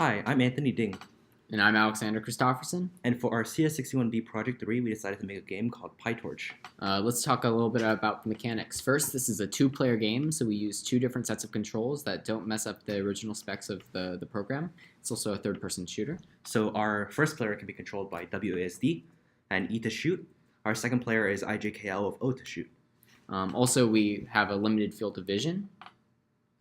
Hi, I'm Anthony Ding, And I'm Alexander Kristoffersen. and for our CS61B Project 3, we decided to make a game called PyTorch. Let's talk a little bit about the mechanics. First, this is a two-player game, so we use two different sets of controls that don't mess up the original specs of the program. It's also a third-person shooter. So our first player can be controlled by WASD and E to shoot. Our second player is IJKL of O to shoot. Also, we have a limited field of vision.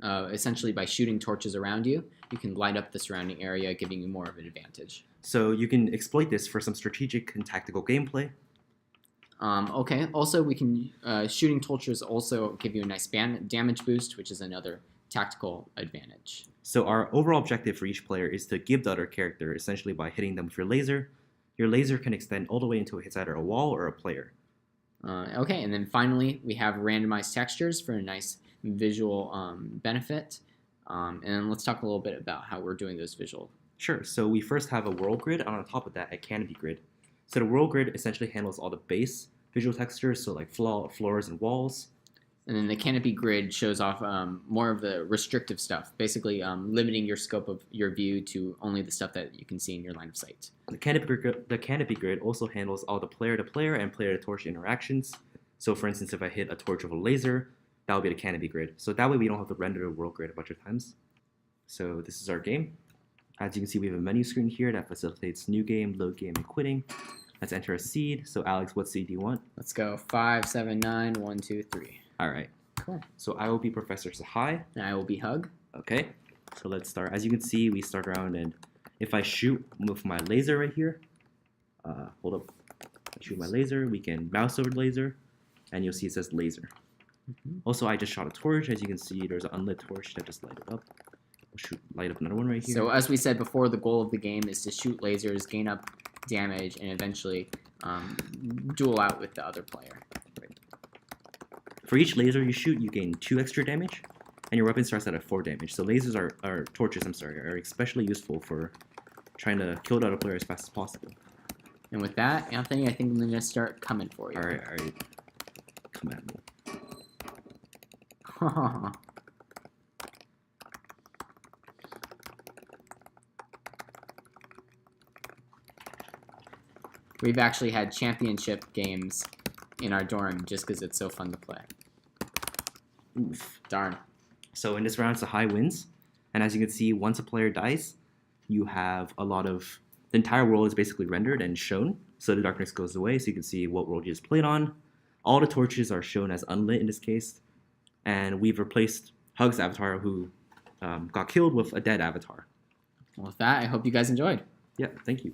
Essentially, by shooting torches around you, you can light up the surrounding area, giving you more of an advantage. So you can exploit this for some strategic and tactical gameplay. Okay, also we can, shooting torches also give you a nice damage boost, which is another tactical advantage. So our overall objective for each player is to give the other character essentially by hitting them with your laser. Your laser can extend all the way until it hits either a wall or a player. Okay, and then finally we have randomized textures for a nice visual benefit. And then let's talk a little bit about how we're doing those visual. Sure, so we first have a world grid, and on top of that a canopy grid. So the world grid essentially handles all the base visual textures, so like floors and walls. And then the canopy grid shows off more of the restrictive stuff, basically limiting your scope of your view to only the stuff that you can see in your line of sight. The canopy grid also handles all the player-to-player and player-to-torch interactions. So for instance, if I hit a torch with a laser, that would be the canopy grid. So that way we don't have to render the world grid a bunch of times. So this is our game. As you can see, we have a menu screen here that facilitates new game, load game, and quitting. Let's enter a seed. So Alex, what seed do you want? Let's go 5, 7, 9, 1, 2, 3. All right. Cool. So I will be Professor Sahai. And I will be Hug. Okay. So let's start. As you can see, we start around, and if I shoot with my laser right here, hold up. I shoot my laser. We can mouse over the laser, and you'll see it says laser. Also, I just shot a torch. As you can see, there's an unlit torch that just lighted up. We'll light up another one right here. So as we said before, the goal of the game is to shoot lasers, gain up damage, and eventually duel out with the other player. For each laser you shoot, you gain 2 extra damage, and your weapon starts at 4 damage. So lasers are torches, are especially useful for trying to kill the other player as fast as possible. And with that, Anthony, I think I'm going to start coming for you. All right. Come at me. We've actually had championship games in our dorm just because it's so fun to play. Oof. Darn. So in this round, it's a high wins. And as you can see, once a player dies, you have a lot of... The entire world is basically rendered and shown. So the darkness goes away, so you can see what world you just played on. All the torches are shown as unlit in this case. And we've replaced Hug's avatar, who got killed, with a dead avatar. Well, with that, I hope you guys enjoyed. Yeah, thank you.